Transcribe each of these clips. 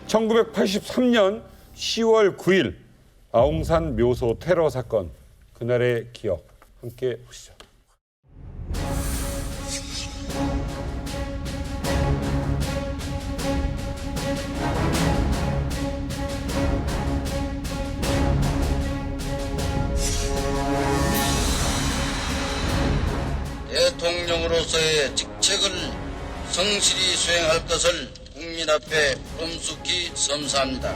1983년 10월 9일 아웅산 묘소 테러 사건, 그날의 기억 함께 보시죠. 대통령으로서의 직책을 성실히 수행할 것을 국민 앞에 엄숙히 선사합니다.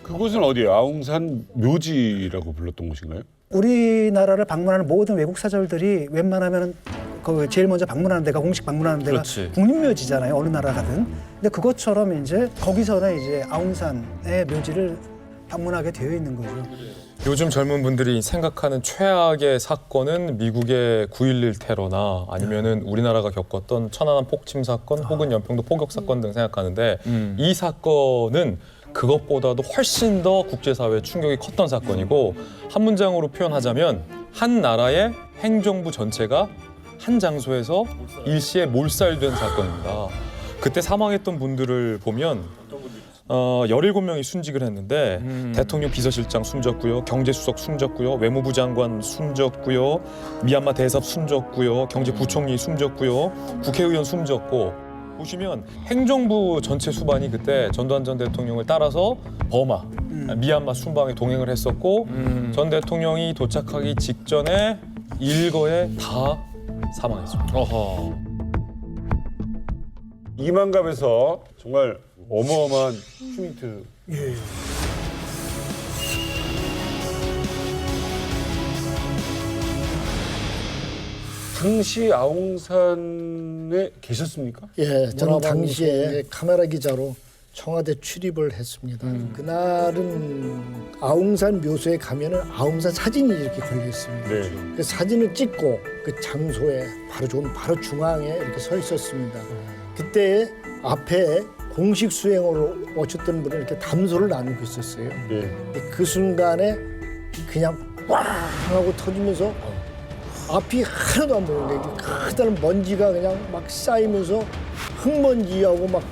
그곳은 어디예요? 아웅산 묘지라고 불렀던 곳인가요? 우리나라를 방문하는 모든 외국 사절들이 웬만하면 그 제일 먼저 방문하는 데가 공식 방문하는 데가 그렇지. 국립묘지잖아요. 어느 나라 가든. 근데 그것처럼 이제 거기서는 이제 아웅산의 묘지를 방문하게 되어 있는 거죠. 요즘 젊은 분들이 생각하는 최악의 사건은 미국의 9.11 테러나 아니면은 우리나라가 겪었던 천안함 폭침 사건 혹은 연평도 포격 사건 등 생각하는데 이 사건은 그것보다도 훨씬 더 국제사회에 충격이 컸던 사건이고 한 문장으로 표현하자면 한 나라의 행정부 전체가 한 장소에서 일시에 몰살된 사건입니다. 그때 사망했던 분들을 보면 17명이 순직을 했는데 대통령 비서실장 숨졌고요. 경제수석 숨졌고요. 외무부 장관 숨졌고요. 미얀마 대사업 숨졌고요. 경제부총리 숨졌고요. 국회의원 숨졌고 보시면 행정부 전체 수반이 그때 전두환 전 대통령을 따라서 버마, 미얀마 순방에 동행을 했었고 전 대통령이 도착하기 직전에 일거에 다 사망했습니다. 어허. 이만갑에서 정말 어마어마한 슈미트. 예. 당시 아웅산에 계셨습니까? 예, 저는 당시에 카메라 기자로 청와대 출입을 했습니다. 그날은 아웅산 묘소에 가면은 아웅산 사진이 이렇게 걸려 있습니다. 네. 그 사진을 찍고 그 장소에 바로 중앙에 이렇게 서 있었습니다. 그때 앞에 공식 수행으로 오셨던 분은 이렇게 담소를 나누고 있었어요. 네. 그 순간에 그냥 꽝 하고 터지면서 앞이 하나도 안 보이는데 커다란 먼지가 그냥 막 쌓이면서 흙먼지하고 막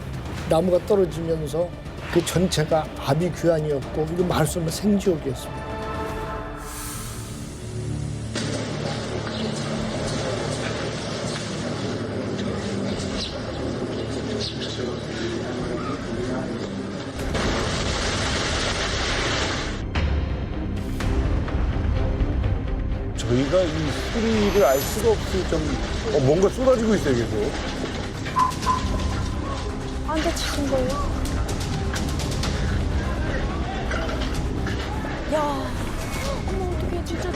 나무가 떨어지면서 그 전체가 아비규환이었고 이거 말할 수 없는 생지옥이었습니다. 저희가 이 소리를 알 수가 없을 정도 뭔가 쏟아지고 있어요, 계속. 안 다치신 거예요? 야, 어머 어떡해 진짜.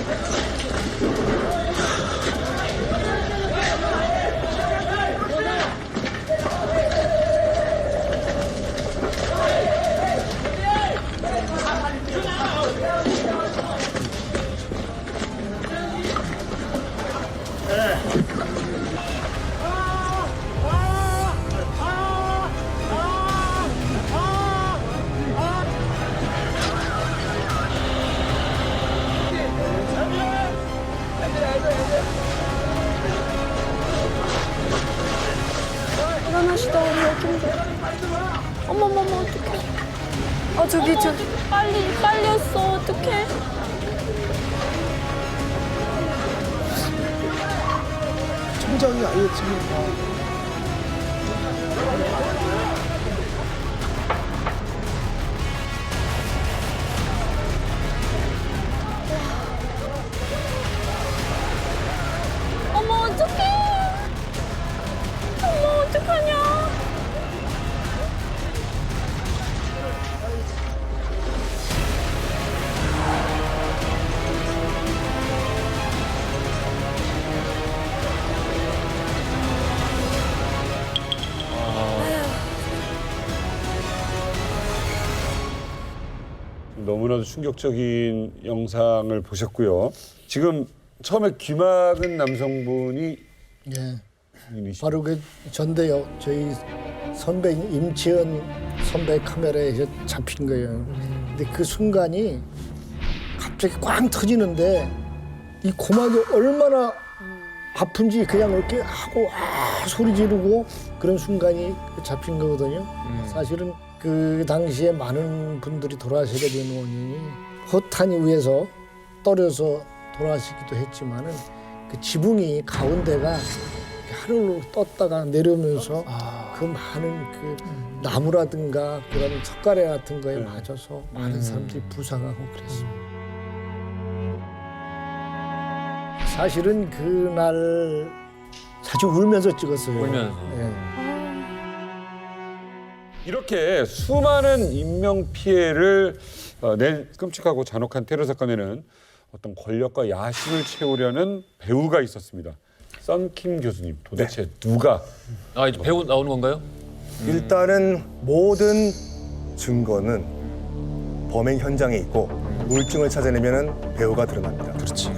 일어나시다 우리 여긴데. 어머머머 어떡해. 저기 빨리 왔어 어떡해. 심장이 아예 지금 다 너무나도 충격적인 영상을 보셨고요. 지금 처음에 귀막은 남성분이 예. 이미시- 바로 그 전대요. 저희 선배 임치현 선배 카메라에 잡힌 거예요. 근데 그 순간이 갑자기 꽝 터지는데 이 고막이 얼마나 아픈지 그냥 이렇게 하고 소리 지르고 그런 순간이 잡힌 거거든요. 사실은 그 당시에 많은 분들이 돌아가시게 된 원인이 허탄이 위에서 떨어져서 돌아가시기도 했지만은 그 지붕이 가운데가 하늘로 떴다가 내려오면서 그 많은 그 나무라든가 그런 석가래 같은 거에 맞아서 많은 사람들이 부상하고 그랬어요. 사실은 그날 사실 울면서 찍었어요. 울면서. 예. 이렇게 수많은 인명 피해를 낸 끔찍하고 잔혹한 테러 사건에는 어떤 권력과 야심을 채우려는 배우가 있었습니다. 썬킴 교수님, 도대체 누가? 아 이제 배우 나오는 건가요? 일단은 모든 증거는 범행 현장에 있고 물증을 찾아내면 배우가 드러납니다. 그렇지.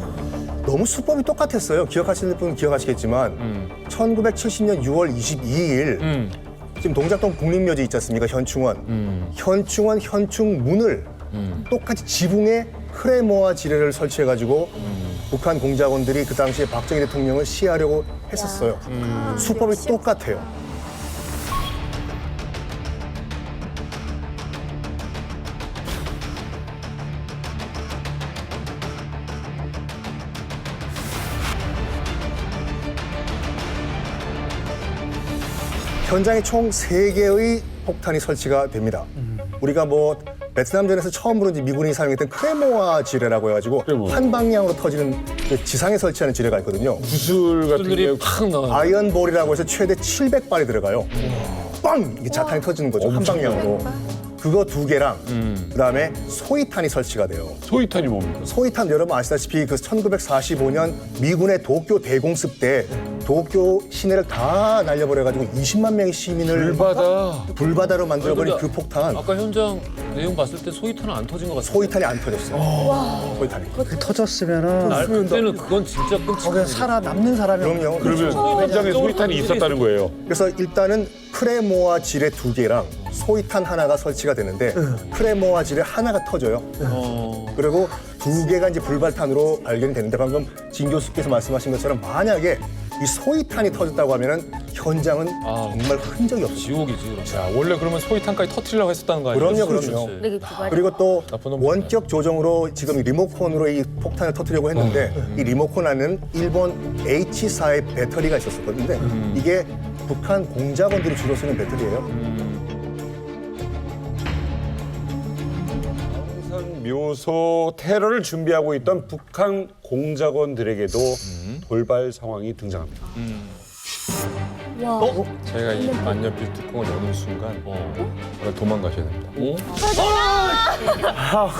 너무 수법이 똑같았어요. 기억하시는 분은 기억하시겠지만 1970년 6월 22일 지금 동작동 국립묘지 있지 않습니까? 현충원. 현충원 현충문을 똑같이 지붕에 크레모아 지뢰를 설치해가지고 북한 공작원들이 그 당시에 박정희 대통령을 시해하려고 했었어요. 수법이 똑같아요. 현장에 총 3개의 폭탄이 설치가 됩니다. 우리가 뭐 베트남전에서 처음으로 이제 미군이 사용했던 크레모아 지뢰라고 해가지고 크레모아. 한 방향으로 터지는 그 지상에 설치하는 지뢰가 있거든요. 구슬 같은 게 술들이 팍 나와요. 아이언볼이라고 해서 최대 700발이 들어가요. 빵! 이게 자탄이 터지는 거죠. 한 방향으로. 그거 2개랑 그다음에 소위탄이 설치가 돼요. 소위탄이 뭡니까? 소위탄 여러분 아시다시피 그 1945년 미군의 도쿄 대공습 때 도쿄 시내를 다 날려버려가지고 20만 명의 시민을 불바다로 만들어버린 근데 그 폭탄 아까 현장 내용 봤을 때 소위탄은 안 터진 것 같아요. 소위탄이 안 터졌어요. 소위탄이. 터졌으면은 그때는 그건 진짜 거기에 끔찍한 살아남는 사람이 그럼요. 그러면 현장에 소위탄이 있었다는 거예요. 그래서 일단은 크레모아 지뢰 2개랑 소위탄 하나가 설치가 되는데 크레모아 지뢰 하나가 터져요. 그리고 2개가 이제 불발탄으로 발견이 되는데 방금 진 교수께서 말씀하신 것처럼 만약에 이 소위탄이 터졌다고 하면은 현장은 정말 흔적이 없어요. 지옥이지 그럼. 자, 원래 그러면 소위탄까지 터트리려고 했었다는 거 아니에요? 그럼요. 그리고 또 나쁜 놈 원격 조정으로 지금 이 리모컨으로 이 폭탄을 터뜨리려고 했는데 이 리모컨 안에는 일본 H4의 배터리가 있었거든요. 이게 북한 공작원들이 주로 쓰는 배터리예요. 아웅산 묘소 테러를 준비하고 있던 북한 공작원들에게도 돌발 상황이 등장합니다. 저희가 이 만년필 뚜껑을 여는 순간 오늘 도망가셔야 됩니다.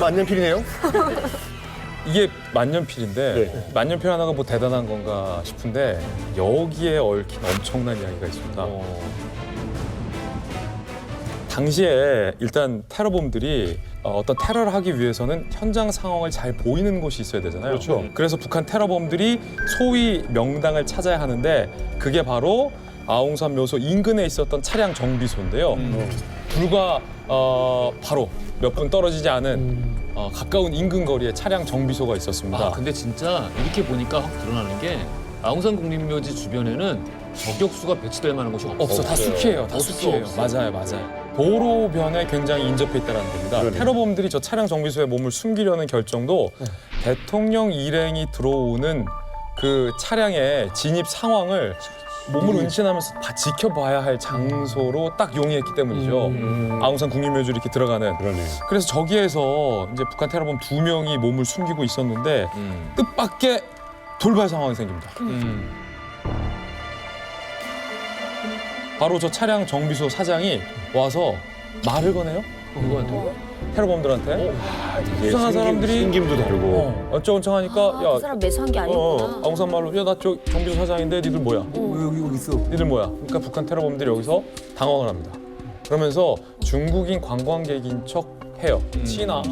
만년필이네요. 이게 만년필인데 만년필 하나가 뭐 대단한 건가 싶은데 여기에 얽힌 엄청난 이야기가 있습니다. 당시에 일단 테러범들이 어떤 테러를 하기 위해서는 현장 상황을 잘 보이는 곳이 있어야 되잖아요. 그렇죠. 그래서 북한 테러범들이 소위 명당을 찾아야 하는데 그게 바로 아웅산 묘소 인근에 있었던 차량 정비소인데요. 불과 바로 몇 분 떨어지지 않은 가까운 인근 거리에 차량 정비소가 있었습니다. 아 근데 진짜 이렇게 보니까 확 드러나는 게 아웅산 국립묘지 주변에는 저격수가 배치될 만한 곳이 없어, 다 숲이에요. 다 없어, 숲이에요. 없어. 맞아요. 도로변에 굉장히 인접해 있다는 겁니다. 그러네. 테러범들이 저 차량 정비소에 몸을 숨기려는 결정도 대통령 일행이 들어오는 그 차량의 진입 상황을 몸을 은신하면서 다 지켜봐야 할 장소로 딱 용이했기 때문이죠. 아웅산 국립묘지 이렇게 들어가는. 그러네. 그래서 저기에서 이제 북한 테러범 2명이 몸을 숨기고 있었는데 뜻밖의 돌발 상황이 생깁니다. 바로 저 차량 정비소 사장이 와서 말을 거네요. 누구한테? 테러범들한테. 이게 수상한 사람들이 생김도 다르고. 어쩌고저쩌고 하니까 그 사람 매수한 게 아니구나. 아웅산 말로 야 나 저 정비소 사장인데 니들 뭐야? 여기 있어. 니들 뭐야? 그러니까 북한 테러범들이 여기서 당황을 합니다. 그러면서 중국인 관광객인 척 해요. 치나,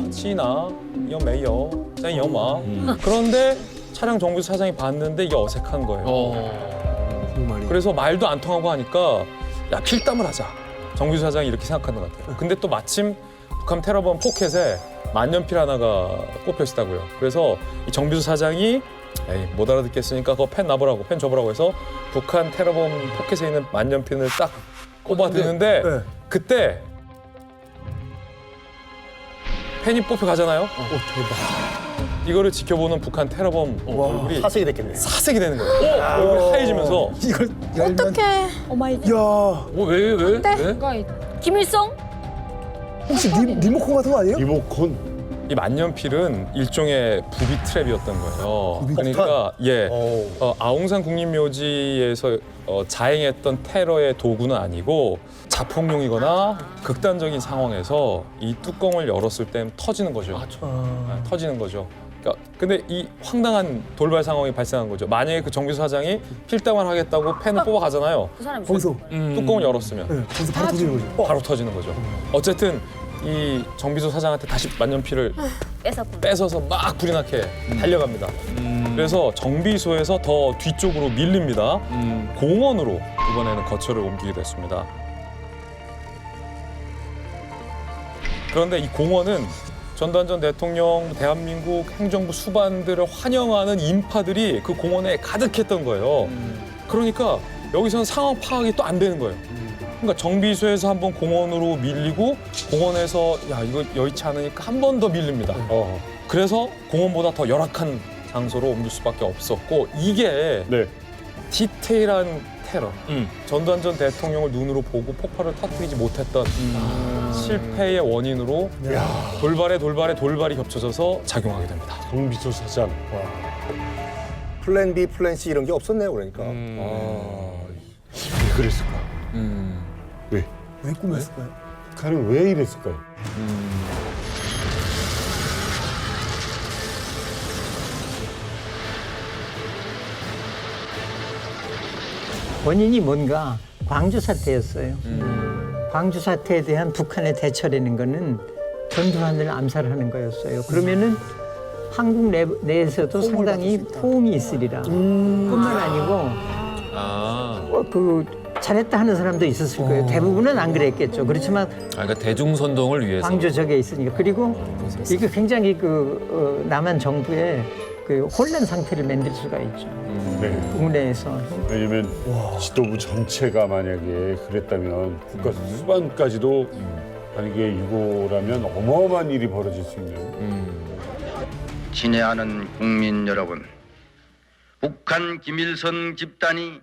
여 메이어, 짠 여마. 그런데 차량 정비소 사장이 봤는데 이게 어색한 거예요. 그래서 말도 안 통하고 하니까 야 필담을 하자. 정비소 사장이 이렇게 생각하는 것 같아요. 근데 또 마침 북한 테러범 포켓에 만년필 하나가 꼽혀 있다고요. 그래서 이 정비소 사장이 에이, 못 알아듣겠으니까 그거 펜 놔보라고, 펜 줘보라고 해서 북한 테러범 포켓에 있는 만년필을 딱 꼽아드는데 네. 그때 펜이 뽑혀 가잖아요. 이거를 지켜보는 북한 테러범 얼굴이 사색이 됐겠네. 사색이 되는 거예요. 얼굴이 하얘지면서 이걸 열면 어떡해. 오마이갓. 야 왜? 네? 김일성? 혹시 리모컨 같은 거 아니에요? 리모컨. 이 만년필은 일종의 부비 트랩이었던 거예요. 부비 그러니까 예, 오. 아웅산 국립묘지에서 자행했던 테러의 도구는 아니고 자폭용이거나 극단적인 상황에서 이 뚜껑을 열었을 때 터지는 거죠. 터지는 거죠. 그러니까 근데 이 황당한 돌발 상황이 발생한 거죠. 만약에 그 정비소 사장이 필담을 하겠다고 펜을 뽑아 가잖아요. 그 사람이 거기서 뚜껑을 열었으면 네, 거기서 바로 터지는 거죠. 바로 터지는 거죠. 어쨌든 이 정비소 사장한테 다시 만년필을 뺏었구나. 뺏어서 막 불이 나게 달려갑니다. 그래서 정비소에서 더 뒤쪽으로 밀립니다. 공원으로 이번에는 거처를 옮기게 됐습니다. 그런데 이 공원은 전두환 전 대통령, 대한민국 행정부 수반들을 환영하는 인파들이 그 공원에 가득했던 거예요. 그러니까 여기서는 상황 파악이 또 안 되는 거예요. 그러니까 정비소에서 한번 공원으로 밀리고 공원에서 야 이거 여의치 않으니까 한 번 더 밀립니다. 그래서 공원보다 더 열악한 장소로 옮길 수밖에 없었고 이게 네. 디테일한 테러. 전두환 전 대통령을 눈으로 보고 폭발을 터뜨리지 못했던 실패의 원인으로 돌발이 겹쳐져서 작용하게 됩니다. 정비소 사장. 플랜 B, 플랜 C 이런 게 없었네요. 그러니까. 왜 그랬을까? 왜? 왜 꾸몄을까요? 북한은 왜 이랬을까요? 원인이 뭔가 광주 사태였어요. 광주 사태에 대한 북한의 대처라는 거는 전두환을 암살하는 거였어요. 그러면은 한국 내에서도 상당히 포옹이 있으리라. 뿐만 아니고 그 잘했다 하는 사람도 있었을 거예요. 대부분은 안 그랬겠죠. 그렇지만 그러니까 대중선동을 위해서. 광주 저게 있으니까. 그리고 이게 굉장히 남한 정부의 그 혼란 상태를 만들 수가 있죠. 네. 국내에서. 왜냐면 지도부 전체가 만약에 그랬다면 국가 수반까지도 만약에 이거라면 어마어마한 일이 벌어질 수 있는. 친애하는 국민 여러분, 북한 김일성 집단이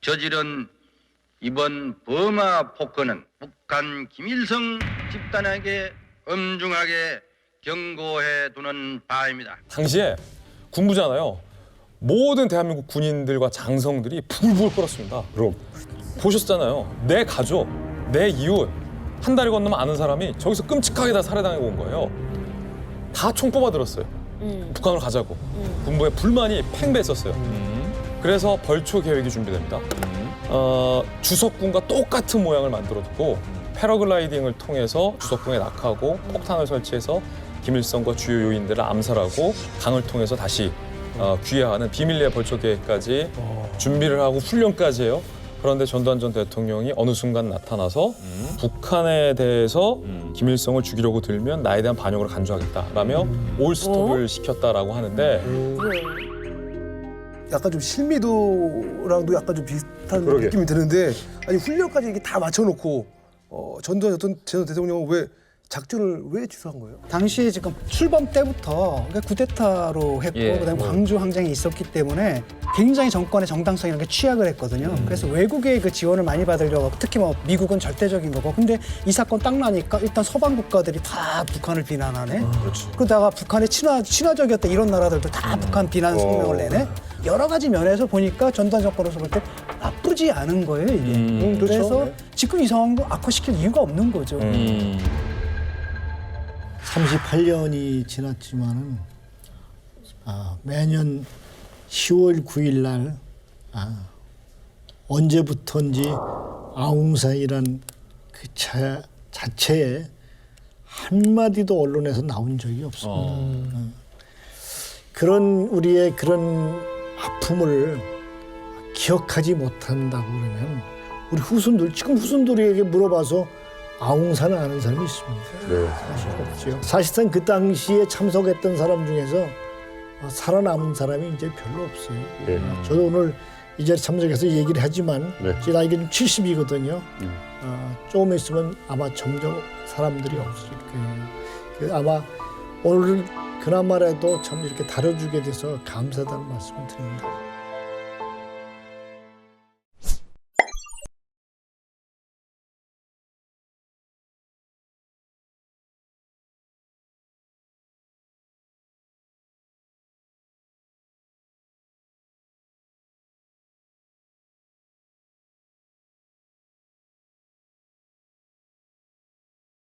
저지른 이번 버마 폭거는 북한 김일성 집단에게 엄중하게 경고해 두는 바입니다. 당시에 군부잖아요. 모든 대한민국 군인들과 장성들이 부글부글 끓었습니다. 그럼 보셨잖아요. 내 가족, 내 이웃, 한 다리 건너면 아는 사람이 저기서 끔찍하게 다 살해당하고 온 거예요. 다 총 뽑아들었어요. 북한으로 가자고. 군부에 불만이 팽배했었어요. 그래서 벌초 계획이 준비됩니다. 주석군과 똑같은 모양을 만들어두고 패러글라이딩을 통해서 주석군에 낙하고 폭탄을 설치해서 김일성과 주요 요인들을 암살하고 강을 통해서 다시 귀화하는 비밀리에 벌초 계획까지 준비를 하고 훈련까지 해요. 그런데 전두환 전 대통령이 어느 순간 나타나서 북한에 대해서 김일성을 죽이려고 들면 나에 대한 반역을 간주하겠다라며 올스톱을 시켰다라고 하는데 약간 좀 실미도랑도 약간 좀 비슷한 그러게. 느낌이 드는데 아니 훈련까지 이렇게 다 맞춰놓고 전두환 전 대통령은 왜 작전을 왜 취소한 거예요? 당시에 지금 출범 때부터 그러니까 쿠데타로 했고 예. 그다음에 광주 항쟁이 있었기 때문에 굉장히 정권의 정당성이라는 게 취약을 했거든요. 그래서 외국의 그 지원을 많이 받으려고 특히 뭐 미국은 절대적인 거고 근데 이 사건 딱 나니까 일단 서방 국가들이 다 북한을 비난하네. 그러다가 북한의 친화적이었던 이런 나라들도 다 북한 비난 성명을 내네. 여러 가지 면에서 보니까 전두환 정권으로서 볼 때 나쁘지 않은 거예요 이게. 그렇죠. 그래서 네. 지금 이 상황도 악화시킬 이유가 없는 거죠. 38년이 지났지만은 매년 10월 9일 날 언제부턴지 아웅산이란 그 자체에 한마디도 언론에서 나온 적이 없습니다. 그런 우리의 그런 아픔을 기억하지 못한다고 그러면 우리 후손들, 지금 후손들에게 물어봐서 아웅산을 아는 사람이 있습니다. 네. 사실 없죠. 사실상 그 당시에 참석했던 사람 중에서 살아남은 사람이 이제 별로 없어요. 네. 저도 오늘 이 자리에 참석해서 얘기를 하지만 네. 제 나이가 좀 70이거든요. 조금 있으면 아마 점점 사람들이 없을 거예요. 아마 오늘 그나마라도 참 이렇게 다뤄주게 돼서 감사하다는 말씀을 드립니다.